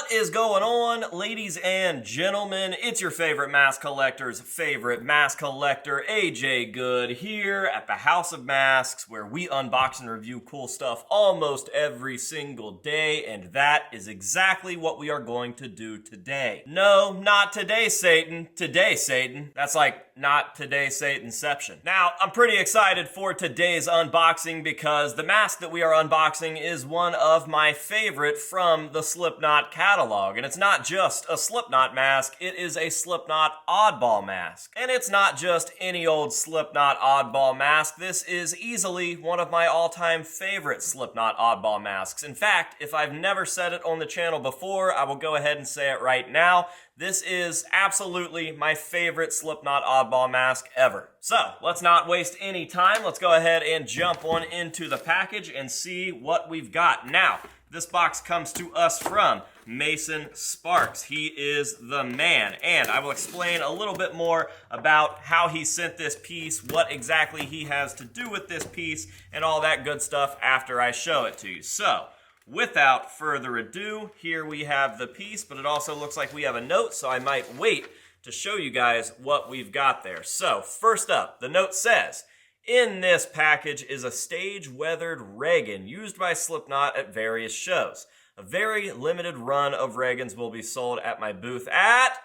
What is going on, ladies and gentlemen? It's your favorite mask collector's favorite mask collector, AJ Good, here at the House of Masks, where we unbox and review cool stuff almost every single day, and that is exactly what we are going to do today. No, not today, Satan. Today, Satan. That's like not today, Satanception. Now, I'm pretty excited for today's unboxing because the mask that we are unboxing is one of my favorite from the Slipknot catalog. And it's not just a Slipknot mask, it is a Slipknot Oddball mask. And it's not just any old Slipknot Oddball mask, this is easily one of my all-time favorite Slipknot Oddball masks. In fact, if I've never said it on the channel before, I will go ahead and say it right now. This is absolutely my favorite Slipknot Oddball mask ever. So, let's not waste any time. Let's go ahead and jump on into the package and see what we've got. Now, this box comes to us from Mason Sparks. He is the man, and I will explain a little bit more about how he sent this piece, what exactly he has to do with this piece, and all that good stuff after I show it to you. So, without further ado, here we have the piece, but it also looks like we have a note, so I might wait to show you guys what we've got there. So, first up, the note says, in this package is a stage-weathered Reagan used by Slipknot at various shows. A very limited run of Reagans will be sold at my booth at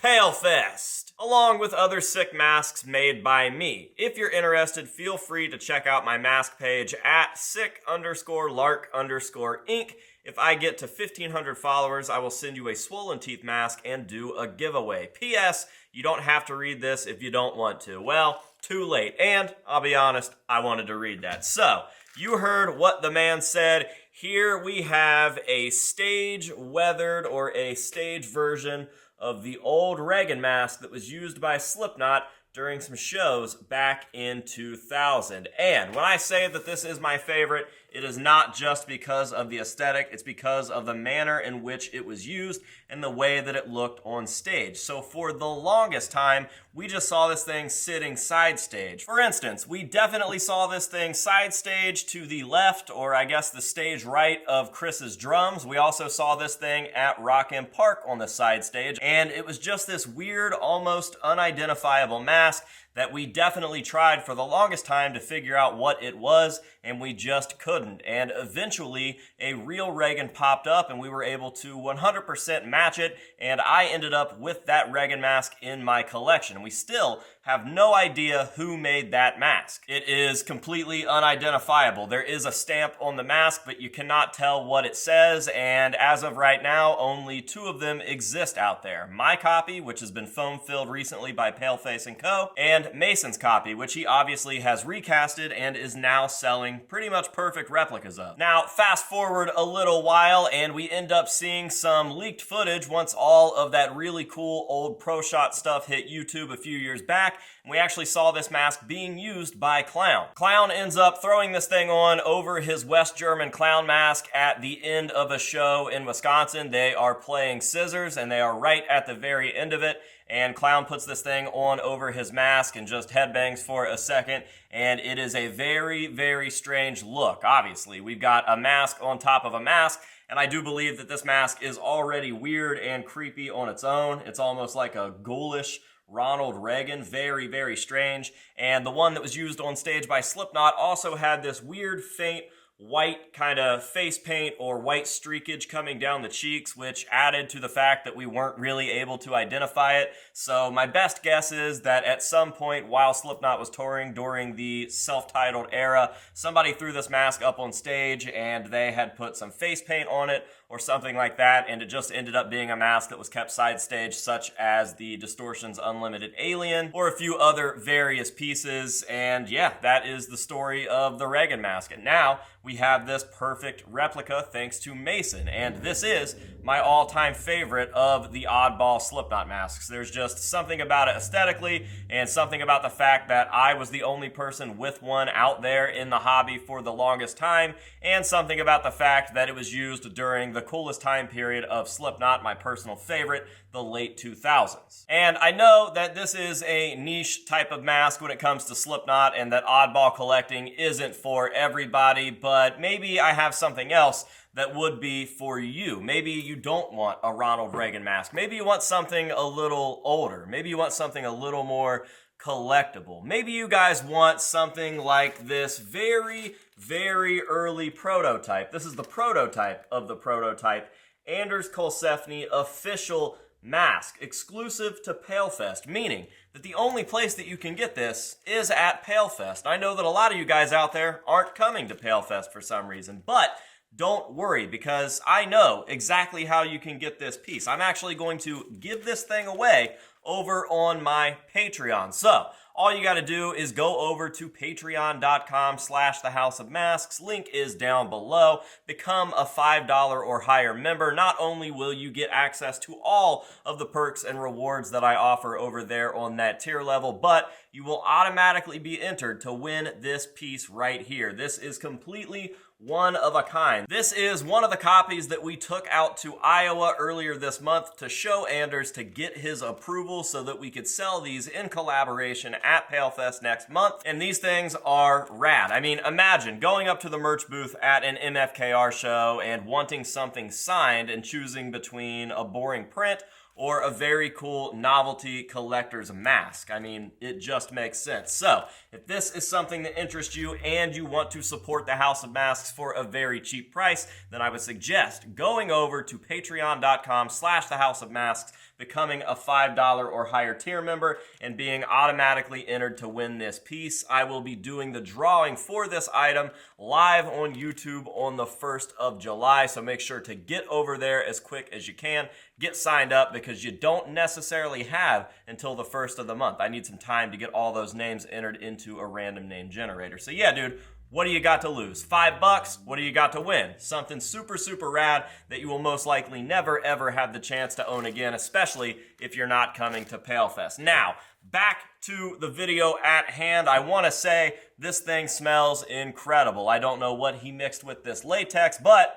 Palefest, along with other sick masks made by me. If you're interested, feel free to check out my mask page at sick_lark_ink. If I get to 1,500 followers, I will send you a swollen teeth mask and do a giveaway. P.S. You don't have to read this if you don't want to. Well, too late. And I'll be honest, I wanted to read that. So, you heard what the man said. Here we have a stage-weathered or a stage version of the old Reagan mask that was used by Slipknot during some shows back in 2000. And when I say that this is my favorite, it is not just because of the aesthetic, it's because of the manner in which it was used and the way that it looked on stage. So for the longest time, we just saw this thing sitting side stage. For instance, we definitely saw this thing side stage to the left, or I guess the stage right of Chris's drums. We also saw this thing at Rock and Park on the side stage, and it was just this weird, almost unidentifiable mask that we definitely tried for the longest time to figure out what it was, and we just couldn't. And eventually, a real Reagan popped up, and we were able to 100% match it, and I ended up with that Reagan mask in my collection. We still have no idea who made that mask. It is completely unidentifiable. There is a stamp on the mask, but you cannot tell what it says, and as of right now, only 2 of them exist out there. My copy, which has been foam-filled recently by Paleface & Co., and Mason's copy, which he obviously has recasted and is now selling pretty much perfect replicas of. Now, fast forward a little while, and we end up seeing some leaked footage once all of that really cool old Pro Shot stuff hit YouTube a few years back, and we actually saw this mask being used by Clown. Clown ends up throwing this thing on over his West German clown mask at the end of a show in Wisconsin. They are playing Scissors, and they are right at the very end of it, and Clown puts this thing on over his mask and just headbangs for a second, and it is a very, very strange look. Obviously, we've got a mask on top of a mask, and I do believe that this mask is already weird and creepy on its own. It's almost like a ghoulish Ronald Reagan, very, very strange. And the one that was used on stage by Slipknot also had this weird, faint, white kind of face paint or white streakage coming down the cheeks, which added to the fact that we weren't really able to identify it. So my best guess is that at some point while Slipknot was touring during the self-titled era, somebody threw this mask up on stage and they had put some face paint on it or something like that, and it just ended up being a mask that was kept side stage, such as the Distortion's Unlimited Alien or a few other various pieces. And yeah, that is the story of the Reagan mask. And now we have this perfect replica thanks to Mason, and this is my all-time favorite of the Oddball Slipknot masks. There's just something about it aesthetically, and something about the fact that I was the only person with one out there in the hobby for the longest time, and something about the fact that it was used during the coolest time period of Slipknot, my personal favorite, the late 2000s. And I know that this is a niche type of mask when it comes to Slipknot, and that oddball collecting isn't for everybody, but but maybe I have something else that would be for you. Maybe you don't want a Ronald Reagan mask. Maybe you want something a little older. Maybe you want something a little more collectible. Maybe you guys want something like this very, very early prototype. This is the prototype of the prototype. Anders Kolsefni official mask, exclusive to Palefest, meaning that the only place that you can get this is at Palefest. I know that a lot of you guys out there aren't coming to Palefest for some reason, but don't worry, because I know exactly how you can get this piece. I'm actually going to give this thing away over on my Patreon. So all you got to do is go over to patreon.com/thehouseofmasks. Link is down below. Become a $5 or higher member. Not only will you get access to all of the perks and rewards that I offer over there on that tier level, but you will automatically be entered to win this piece right here. This is completely one of a kind. This is one of the copies that we took out to Iowa earlier this month to show Anders to get his approval so that we could sell these in collaboration at Palefest next month. And these things are rad. I mean, imagine going up to the merch booth at an MFKR show and wanting something signed and choosing between a boring print or a very cool novelty collector's mask. I mean, it just makes sense. So, if this is something that interests you and you want to support the House of Masks for a very cheap price, then I would suggest going over to patreon.com/thehouseofmasks, becoming a $5 or higher tier member, and being automatically entered to win this piece. I will be doing the drawing for this item live on YouTube on the 1st of July, so make sure to get over there as quick as you can. Get signed up because you don't necessarily have until the 1st of the month. I need some time to get all those names entered into a random name generator. So yeah, dude, what do you got to lose? $5? What do you got to win? Something super, super rad that you will most likely never, ever have the chance to own again, especially if you're not coming to Palefest. Now, back to the video at hand. I want to say this thing smells incredible. I don't know what he mixed with this latex, but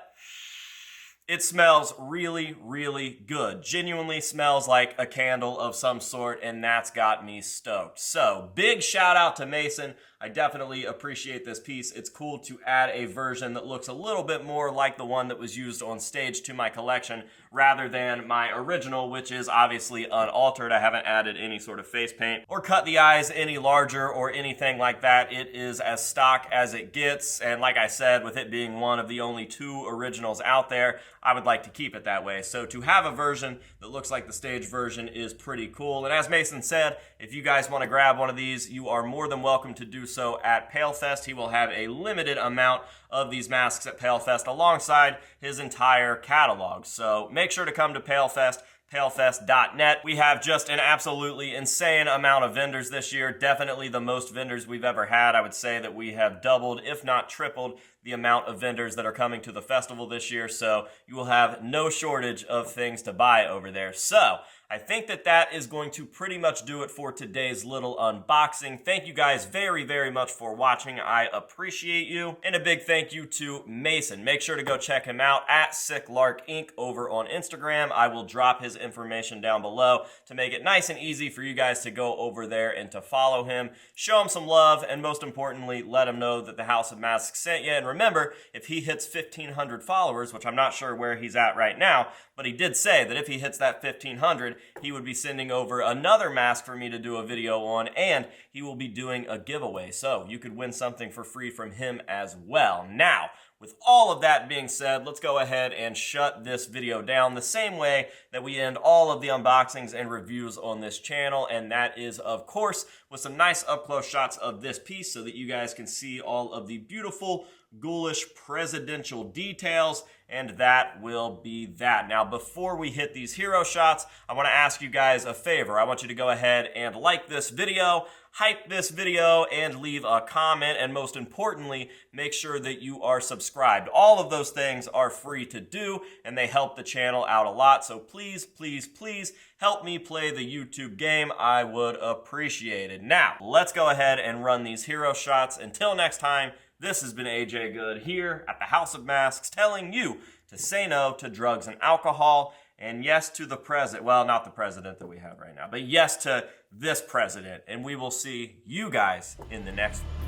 it smells really, really good. Genuinely smells like a candle of some sort, and that's got me stoked. So, big shout out to Mason. I definitely appreciate this piece. It's cool to add a version that looks a little bit more like the one that was used on stage to my collection rather than my original, which is obviously unaltered. I haven't added any sort of face paint or cut the eyes any larger or anything like that. It is as stock as it gets, and like I said, with it being one of the only 2 originals out there, I would like to keep it that way. So to have a version that looks like the stage version is pretty cool. And as Mason said, if you guys want to grab one of these, you are more than welcome to do so at Palefest. He will have a limited amount of these masks at Palefest alongside his entire catalog. So make sure to come to Palefest, palefest.net. We have just an absolutely insane amount of vendors this year. Definitely the most vendors we've ever had. I would say that we have doubled, if not tripled, the amount of vendors that are coming to the festival this year. So you will have no shortage of things to buy over there. So I think that that is going to pretty much do it for today's little unboxing. Thank you guys very, very much for watching. I appreciate you. And a big thank you to Mason. Make sure to go check him out at SickLark Inc. over on Instagram. I will drop his information down below to make it nice and easy for you guys to go over there and to follow him. Show him some love, and most importantly, let him know that the House of Masks sent you. And remember, if he hits 1,500 followers, which I'm not sure where he's at right now, but he did say that if he hits that 1,500, he would be sending over another mask for me to do a video on, and he will be doing a giveaway. So you could win something for free from him as well. Now, with all of that being said, let's go ahead and shut this video down the same way that we end all of the unboxings and reviews on this channel, and that is, of course, with some nice up-close shots of this piece so that you guys can see all of the beautiful, ghoulish presidential details, and that will be that. Now, before we hit these hero shots, I want to ask you guys a favor. I want you to go ahead and like this video, hype this video, and leave a comment, and most importantly, make sure that you are subscribed. All of those things are free to do, and they help the channel out a lot, so please, please, please help me play the YouTube game. I would appreciate it. Now, let's go ahead and run these hero shots. Until next time, this has been AJ Good here at the House of Masks, telling you to say no to drugs and alcohol, and yes to the president. Well, not the president that we have right now, but yes to this president. And we will see you guys in the next one.